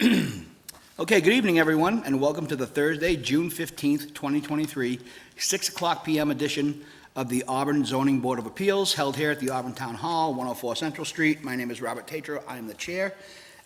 Okay, good evening, everyone, and welcome to the Thursday, June 15th, 2023, 6 o'clock p.m. edition of the Auburn Zoning Board of Appeals, held here at the Auburn Town Hall, 104 Central Street. My name is Robert Tatro. I am the chair,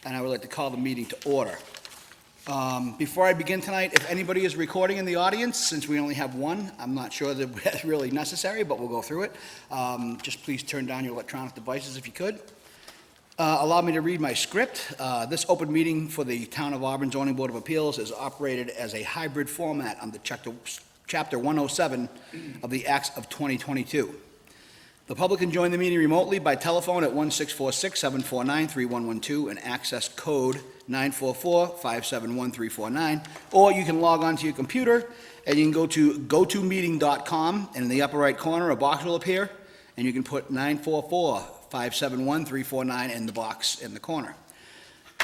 and I would like to call the meeting to order. Before I begin tonight, if anybody is recording in the audience, since we only have one, I'm not sure that that's really necessary, but we'll go through it. Just please turn down your electronic devices if you could. Allow me to read my script. This open meeting for the Town of Auburn Zoning Board of Appeals is operated as a hybrid format under Chapter 107 of the Acts of 2022. The public can join the meeting remotely by telephone at 1-646-749-3112 and access code 944-571-349, or you can log on to your computer and you can go to gotomeeting.com, and in the upper right corner a box will appear, and you can put 944-571-349 in the box in the corner.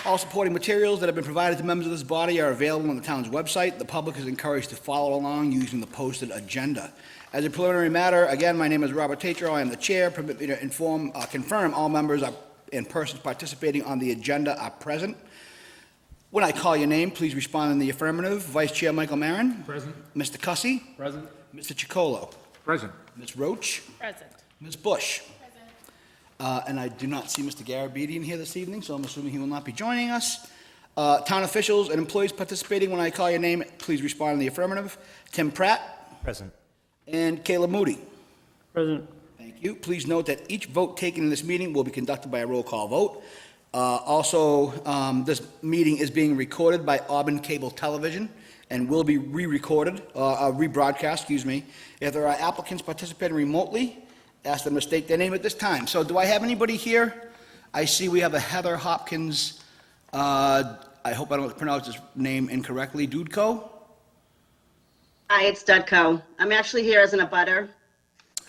All supporting materials that have been provided to members of this body are available on the town's website. The public is encouraged to follow along using the posted agenda. As a preliminary matter, again, my name is Robert Tatro. I am the chair. Permit me to confirm all members and persons participating on the agenda are present. When I call your name, please respond in the affirmative. Vice Chair Michael Marin. Present. Mr. Cussy. Present. Mr. Chicolo. Present. Ms. Roach. Present. Ms. Bush. And I do not see Mr. Garabedian here this evening, so I'm assuming he will not be joining us. Town officials and employees participating, when I call your name, please respond in the affirmative. Tim Pratt. Present. And Caleb Moody. Present. Thank you. Please note that each vote taken in this meeting will be conducted by a roll call vote. Also, this meeting is being recorded by Auburn Cable Television and will be rebroadcast, If there are applicants participating remotely, ask them to state their name at this time. So do I have anybody here? I see we have a Heather Hopkins, I hope I don't pronounce his name incorrectly, Dudko? Hi, it's Dudko. I'm actually here as an abutter.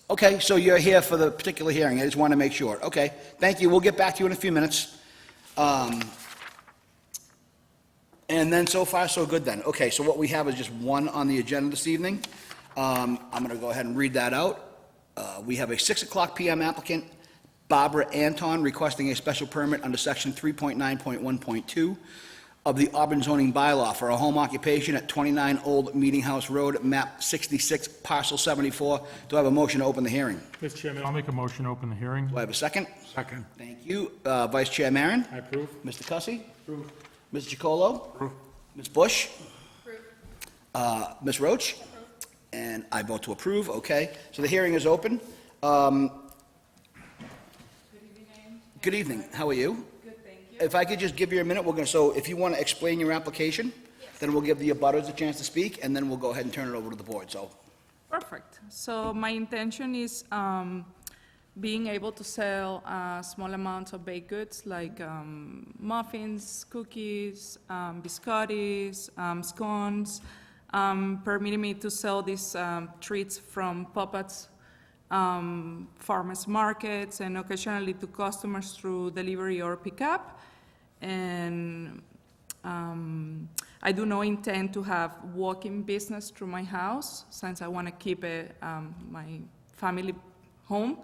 Okay, so you're here for the particular hearing. I just want to make sure. Okay, thank you. We'll get back to you in a few minutes. And then so far, so good then. Okay, so what we have is just one on the agenda this evening. I'm going to go ahead and read that out. We have a 6 o'clock p.m. applicant, Barbara Anton, requesting a special permit under section 3.9.1.2 of the Auburn zoning bylaw for a home occupation at 29 Old Meeting House Road, map 66, parcel 74. Do I have a motion to open the hearing? Mr. Chairman, I'll make a motion to open the hearing. Do I have a second? Second. Thank you. Vice Chair Marin? I approve. Mr. Cussy? Approve. Mr. Chicolo? Approve. Ms. Bush? Ms. Roach? And I vote to approve. Okay. So the hearing is open. Good evening. How are you? Good, thank you. If I could just give you a minute, so if you want to explain your application, then we'll give the abutters a chance to speak, and then we'll go ahead and turn it over to the board, so. Perfect. So my intention is being able to sell small amounts of baked goods like muffins, cookies, biscottis, scones, permitting me to sell these treats from puppets, farmers markets, and occasionally to customers through delivery or pickup. And I do not intend to have walk-in business through my house, since I want to keep it my family home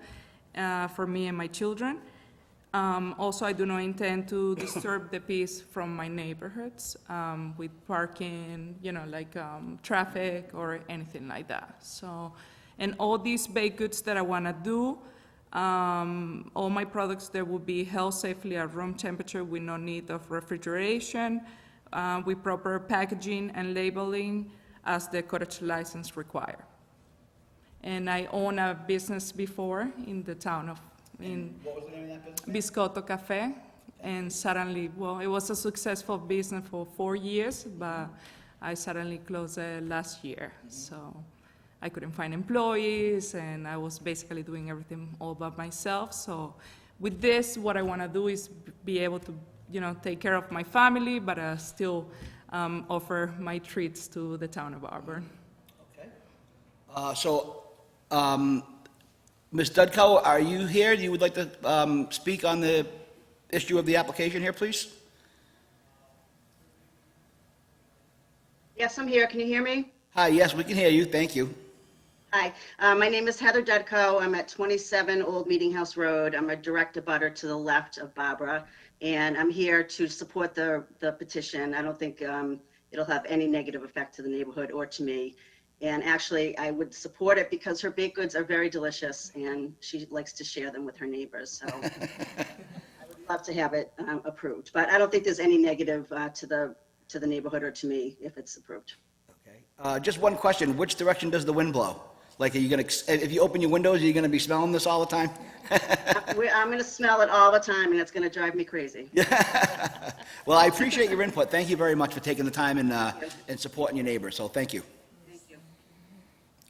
for me and my children. Also, I do not intend to disturb the peace from my neighborhoods with parking, traffic or anything like that. So, and all these baked goods that I want to do, all my products, they will be held safely at room temperature with no need of refrigeration, with proper packaging and labeling as the cottage license require. And I own a business before in the town of, What was the name of that business? Biscotto Cafe, and suddenly, well, it was a successful business for 4 years, but I suddenly closed it last year. So I couldn't find employees, and I was basically doing everything all by myself. So with this, what I want to do is be able to, take care of my family, but still offer my treats to the town of Auburn. Okay. Ms. Dudko, are you here? You would like to speak on the issue of the application here, please? Yes, I'm here. Can you hear me? Hi, yes, we can hear you. Thank you. Hi, my name is Heather Dudko. I'm at 27 Old Meeting House Road. I'm a direct abutter to the left of Barbara, and I'm here to support the petition. I don't think it'll have any negative effect to the neighborhood or to me. And actually, I would support it because her baked goods are very delicious, and she likes to share them with her neighbors. So I would love to have it approved, but I don't think there's any negative to the neighborhood or to me if it's approved. Okay. Just one question, which direction does the wind blow? Like, are you gonna, if you open your windows, are you gonna be smelling this all the time? I'm going to smell it all the time, and it's going to drive me crazy. Well, I appreciate your input. Thank you very much for taking the time and supporting your neighbors, so thank you. Thank you.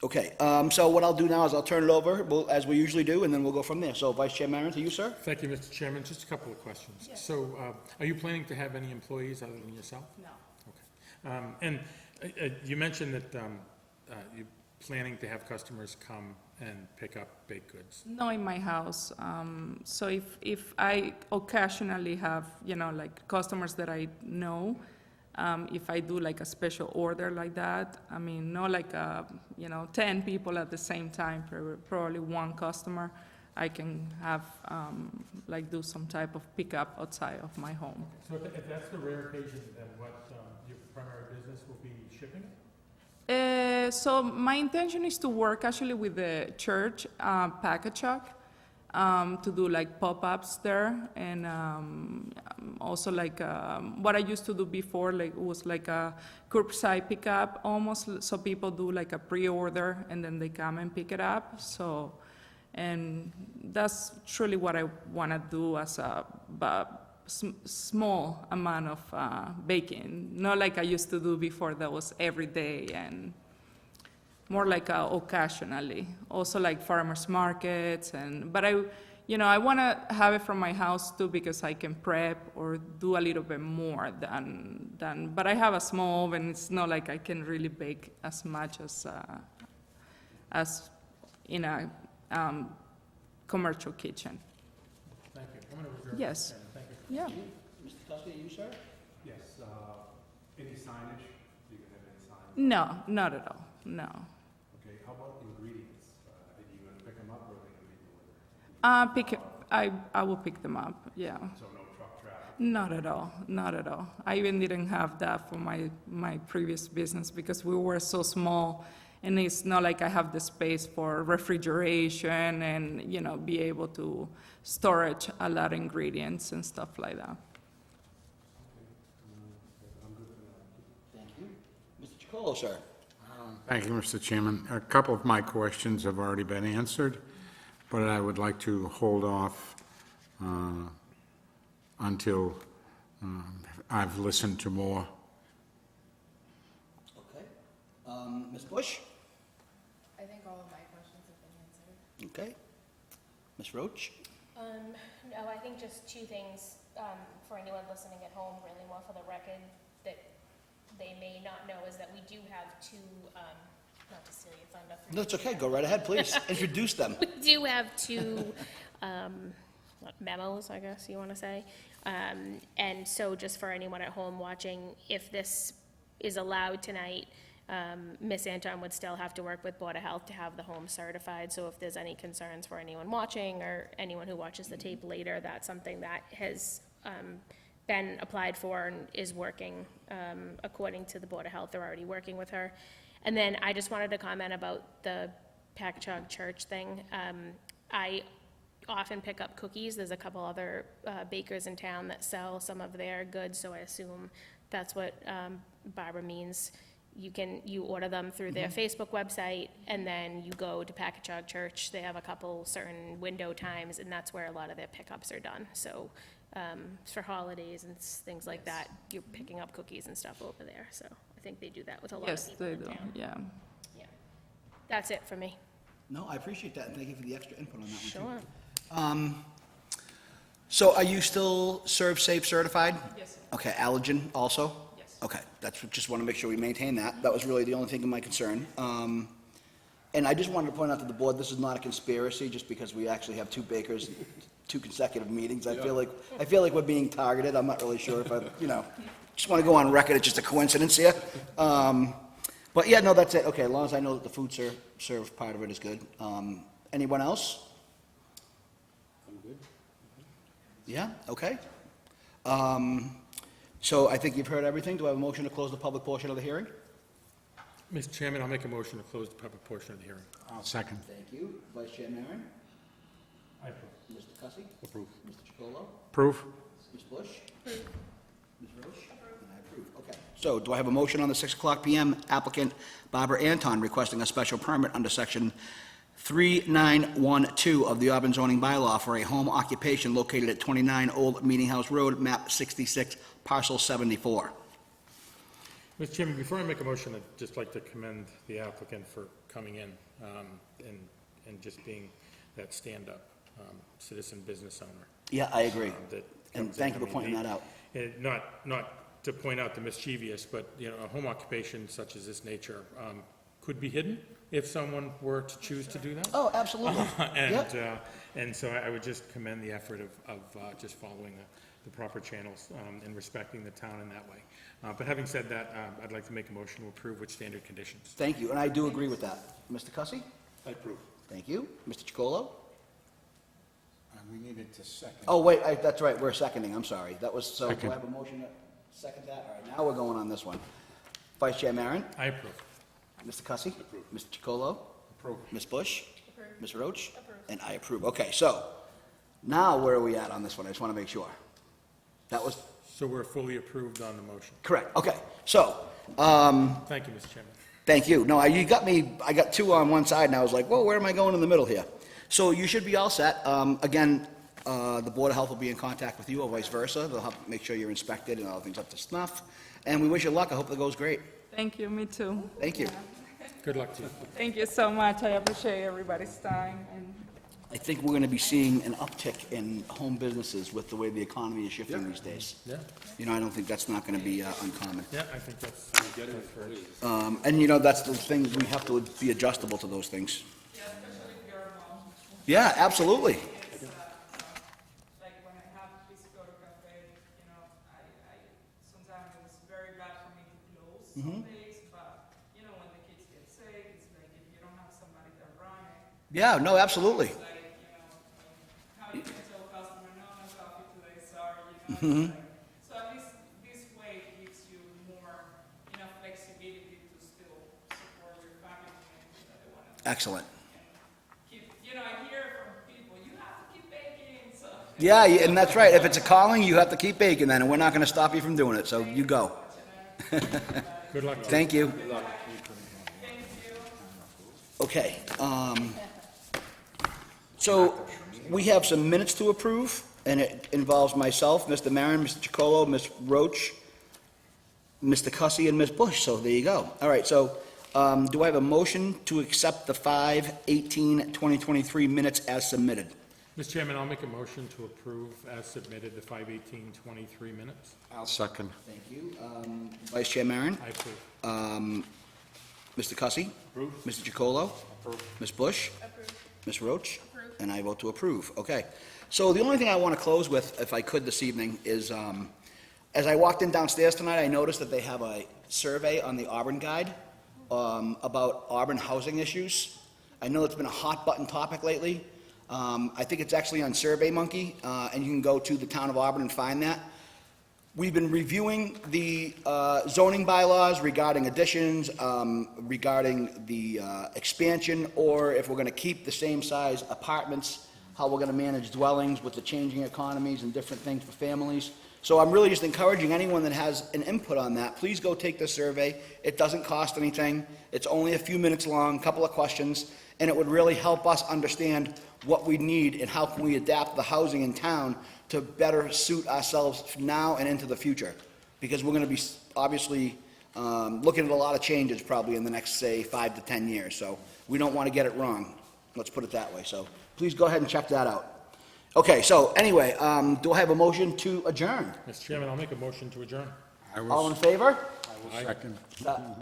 Okay, so what I'll do now is I'll turn it over, as we usually do, and then we'll go from there. So Vice Chair Maron, to you, sir? Thank you, Mr. Chairman. Just a couple of questions. So, are you planning to have any employees other than yourself? No. Okay. And you mentioned that you're planning to have customers come and pick up baked goods. No, in my house. So if I occasionally have, like customers that I know, if I do like a special order like that, I mean, not like, 10 people at the same time, probably one customer, I can have, do some type of pickup outside of my home. So if that's the rare occasion, then what, your primary business will be shipping? So my intention is to work actually with the church package truck to do like pop-ups there, and also like what I used to do before, like was like a curbside pickup almost. So people do like a pre-order and then they come and pick it up. So, and that's truly what I want to do as a small amount of baking, not like I used to do before that was every day, and more like occasionally. Also like farmers markets, but I want to have it from my house too because I can prep or do a little bit more than. But I have a small oven. It's not like I can really bake as much as in a commercial kitchen. Thank you. I'm going to reserve. Yes. Thank you. Yeah. Mr. Tusky, you, sir? Yes, any signage? Do you have any signage? No, not at all. No. Okay, how about ingredients? Are you gonna pick them up or are they gonna be delivered? I will pick them up. Yeah. So no truck traffic? Not at all. Not at all. I even didn't have that for my previous business because we were so small, and it's not like I have the space for refrigeration and be able to storage a lot of ingredients and stuff like that. Thank you. Mr. Chacolo, sir? Thank you, Mr. Chairman. A couple of my questions have already been answered, but I would like to hold off until I've listened to more. Okay. Ms. Bush? I think all of my questions have been answered. Okay. Ms. Roach? No, I think just two things, for anyone listening at home, really more for the record, that they may not know, is that we do have two, not to steal your thunder. No, it's okay. Go right ahead, please. Introduce them. We do have two memos, I guess you want to say. And so just for anyone at home watching, if this is allowed tonight, Ms. Anton would still have to work with Board of Health to have the home certified. So if there's any concerns for anyone watching or anyone who watches the tape later, that's something that has been applied for and is working according to the Board of Health. They're already working with her. And then I just wanted to comment about the Packagug Church thing. I often pick up cookies. There's a couple other bakers in town that sell some of their goods, so I assume that's what Barbara means. You order them through their Facebook website, and then you go to Packagug Church. They have a couple certain window times, and that's where a lot of their pickups are done. So for holidays and things like that, you're picking up cookies and stuff over there. So I think they do that with a lot of Yes, people they in do. town. Yeah. Yeah. That's it for me. No, I appreciate that, and thank you for the extra input on that one, too. Sure. So are you still Serve Safe certified? Yes, sir. Okay, allergen also? Yes. Okay, just want to make sure we maintain that. That was really the only thing of my concern. And I just wanted to point out to the board, this is not a conspiracy, just because we actually have two bakers, 2 consecutive meetings. I feel like we're being targeted. I'm not really sure if just want to go on record, it's just a coincidence here. But But yeah, no, that's it. Okay, as long as I know that the food serve part of it is good. Anyone else? I'm good. Yeah, okay. So I think you've heard everything. Do I have a motion to close the public portion of the hearing? Mr. Chairman, I'll make a motion to close the public portion of the hearing. I'll second. Thank you. Vice Chair Maron? I approve. Mr. Cussy? Approve. Mr. Chacolo? Proof? Ms. Bush? Ms. Roche? And I approve. Okay. So do I have a motion on the 6 o'clock PM applicant Barbara Anton requesting a special permit under section 3912 of the Auburn zoning bylaw for a home occupation located at 29 Old Meeting House Road, map 66, parcel 74? Mr. Chairman, before I make a motion, I'd just like to commend the applicant for coming in and just being that stand-up citizen business owner. Yeah, I agree. that And comes thank in. you for pointing that out. Not to point out the mischievous, but, you know, a home occupation such as this nature could be hidden if someone were to choose to do that. Oh, absolutely. Yep. And so I would just commend the effort of just following the proper channels and respecting the town in that way. But having said that, I'd like to make a motion to approve with standard conditions. Thank you, and I do agree with that. Mr. Cussy? I approve. Thank you. Mr. Chacolo? We needed to second. Oh, wait, that's right, we're seconding, I'm sorry. That was, so do Second. I have a motion to second that? All right, now we're going on this one. Vice Chair Maron? I approve. Mr. Cussy? Mr. Chacolo? Approve. Ms. Bush? Ms. Roach? And I approve. Okay, so, now where are we at on this one? I just want to make sure. That was, So we're fully approved on the motion. correct, okay. So, Thank you, Mr. Chairman. thank you. No, you got me, I got two on one side, and I was like, whoa, where am I going in the middle here? So you should be all set. Again, the Board of Health will be in contact with you, or vice versa. They'll help make sure you're inspected and all things up to snuff. And we wish you luck. I hope that goes great. Thank you, me too. Thank you. Good luck to you. Thank you so much. I appreciate everybody's time and I think we're going to be seeing an uptick in home businesses with the way the economy is shifting these days. Yeah, You know, I don't think that's not going to be uncommon. yeah, I think that's great. And, you know, that's the thing, we have to be adjustable to those things. Yeah, absolutely. like when I have Piscoto Cafe, you know, I sometimes it's very bad for me to close some days, but, you know, when the kids get sick, it's like if you don't have somebody that run it, Yeah, no, absolutely. it's like, you know, how you can tell a customer, no, no coffee today, sorry, you know, it's like, so at least this way it gives you more, flexibility to still support your family and anything that they want to Excellent. keep, I hear from people, you have to keep baking, so. Yeah, and that's right. If it's a calling, you have to keep baking then, and we're not going to stop you from doing it, so you go. Good luck to you. Thank you. Okay, so we have some minutes to approve, and it involves myself, Mr. Maron, Mr. Chacolo, Ms. Roach, Mr. Cussy, and Ms. Bush, so there you go. All right, so do I have a motion to accept the 5/18/2023 minutes as submitted? Mr. Chairman, I'll make a motion to approve as submitted the 5/18/23 minutes. I'll second. Thank you. Vice Chair Maron? I approve. Mr. Cussy? Approve. Mr. Chacolo? Ms. Bush? Ms. Roach? And I vote to approve. Okay. So the only thing I want to close with, if I could this evening, is as I walked in downstairs tonight, I noticed that they have a survey on the Auburn Guide about Auburn housing issues. I know it's been a hot-button topic lately. I think it's actually on SurveyMonkey, and you can go to the town of Auburn and find that. We've been reviewing the zoning bylaws regarding additions, regarding the expansion, or if we're going to keep the same size apartments, how we're going to manage dwellings with the changing economies and different things for families. So I'm really just encouraging anyone that has an input on that, please go take the survey. It doesn't cost anything. It's only a few minutes long, couple of questions, and it would really help us understand what we need and how can we adapt the housing in town to better suit ourselves now and into the future. Because we're going to be obviously looking at a lot of changes probably in the next, say, 5 to 10 years. So we don't want to get it wrong. Let's put it that way. So please go ahead and check that out. Okay, so anyway, do I have a motion to adjourn? Mr. Chairman, I'll make a motion to adjourn. All in favor? I will second.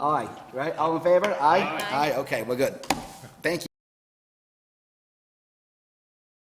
Aye, right? All in favor? Aye? Aye, okay, we're good.